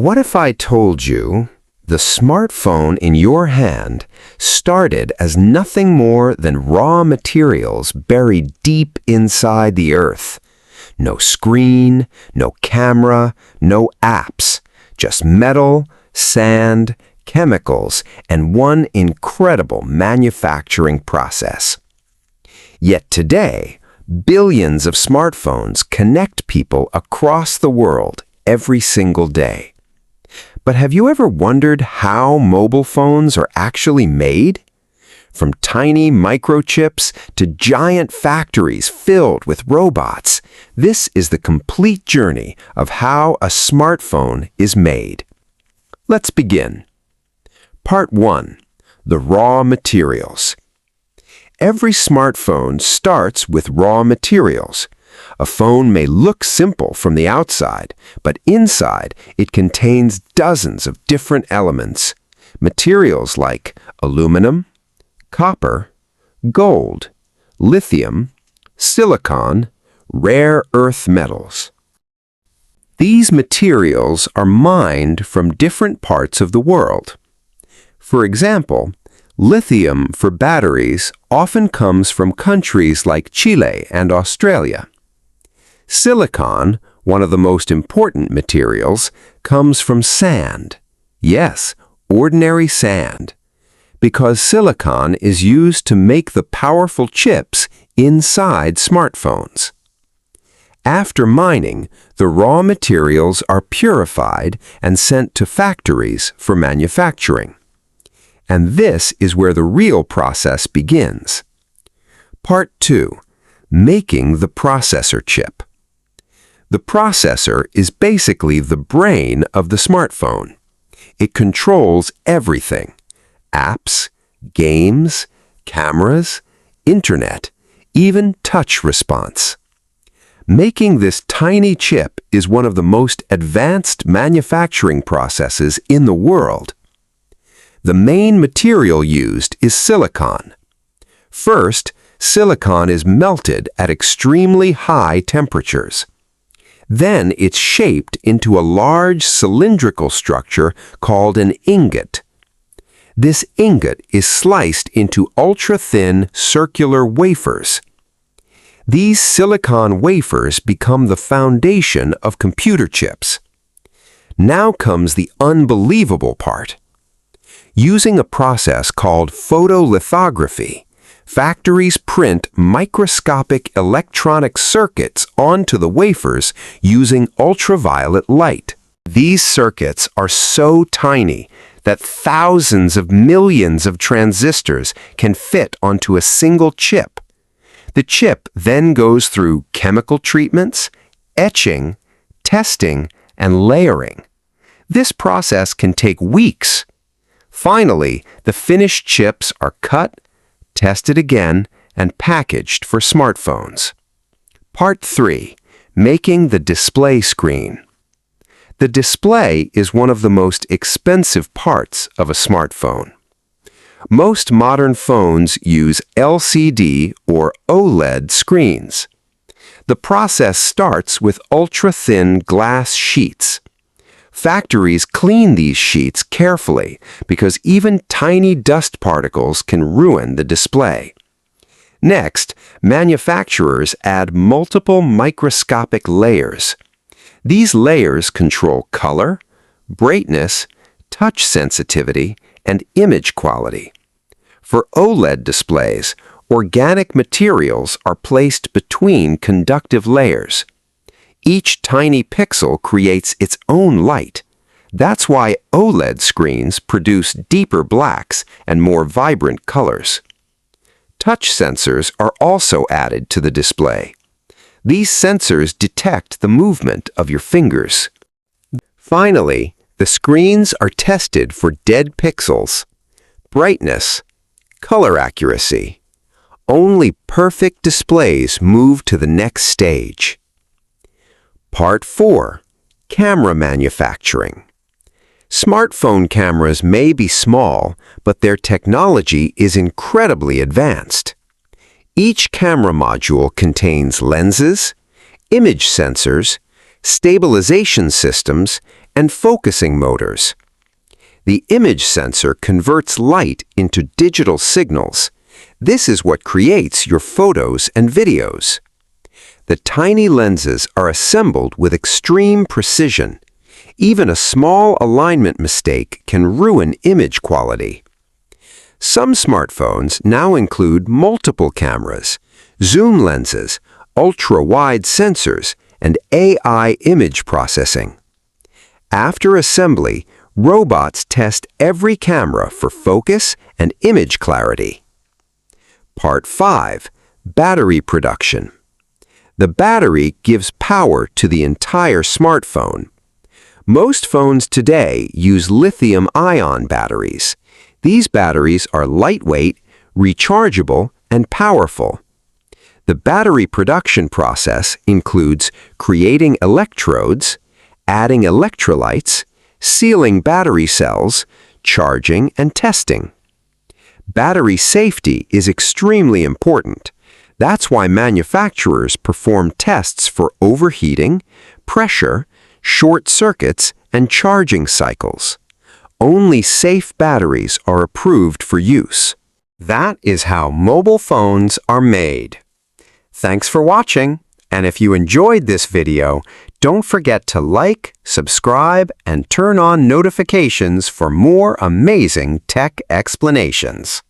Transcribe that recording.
What if I told you the smartphone in your hand started as nothing more than raw materials buried deep inside the earth? No screen, no camera, no apps, just metal, sand, chemicals, and one incredible manufacturing process. Yet today, billions of smartphones connect people across the world every single day. But have you ever wondered how mobile phones are actually made? From tiny microchips to giant factories filled with robots, this is the complete journey of how a smartphone is made. Let's begin. Part 1. The raw materials. Every smartphone starts with raw materials. A phone may look simple from the outside, but inside it contains dozens of different elements. Materials like aluminum, copper, gold, lithium, silicon, rare earth metals. These materials are mined from different parts of the world. For example, lithium for batteries often comes from countries like Chile and Australia. Silicon, one of the most important materials, comes from sand. Yes, ordinary sand. Because silicon is used to make the powerful chips inside smartphones. After mining, the raw materials are purified and sent to factories for manufacturing. And this is where the real process begins. Part 2. Making the processor chip. The processor is basically the brain of the smartphone. It controls everything: apps, games, cameras, internet, even touch response. Making this tiny chip is one of the most advanced manufacturing processes in the world. The main material used is silicon. First, silicon is melted at extremely high temperatures. Then it's shaped into a large cylindrical structure called an ingot. This ingot is sliced into ultra-thin circular wafers. These silicon wafers become the foundation of computer chips. Now comes the unbelievable part. Using a process called photolithography, factories print microscopic electronic circuits onto the wafers using ultraviolet light. These circuits are so tiny that thousands of millions of transistors can fit onto a single chip. The chip then goes through chemical treatments, etching, testing, and layering. This process can take weeks. Finally, the finished chips are cut, tested again, and packaged for smartphones. Part 3. Making the display screen. The display is one of the most expensive parts of a smartphone. Most modern phones use LCD or OLED screens. The process starts with ultra-thin glass sheets. Factories clean these sheets carefully because even tiny dust particles can ruin the display. Next, manufacturers add multiple microscopic layers. These layers control color, brightness, touch sensitivity, and image quality. For OLED displays, organic materials are placed between conductive layers. Each tiny pixel creates its own light. That's why OLED screens produce deeper blacks and more vibrant colors. Touch sensors are also added to the display. These sensors detect the movement of your fingers. Finally, the screens are tested for dead pixels, brightness, color accuracy. Only perfect displays move to the next stage. Part 4. Camera manufacturing. Smartphone cameras may be small, but their technology is incredibly advanced. Each camera module contains lenses, image sensors, stabilization systems, and focusing motors. The image sensor converts light into digital signals. This is what creates your photos and videos. The tiny lenses are assembled with extreme precision. Even a small alignment mistake can ruin image quality. Some smartphones now include multiple cameras, zoom lenses, ultra-wide sensors, and AI image processing. After assembly, robots test every camera for focus and image clarity. Part 5. Battery production. The battery gives power to the entire smartphone. Most phones today use lithium-ion batteries. These batteries are lightweight, rechargeable, and powerful. The battery production process includes creating electrodes, adding electrolytes, sealing battery cells, charging, and testing. Battery safety is extremely important. That's why manufacturers perform tests for overheating, pressure, short circuits, and charging cycles. Only safe batteries are approved for use. That is how mobile phones are made. Thanks for watching, and if you enjoyed this video, don't forget to like, subscribe, and turn on notifications for more amazing tech explanations.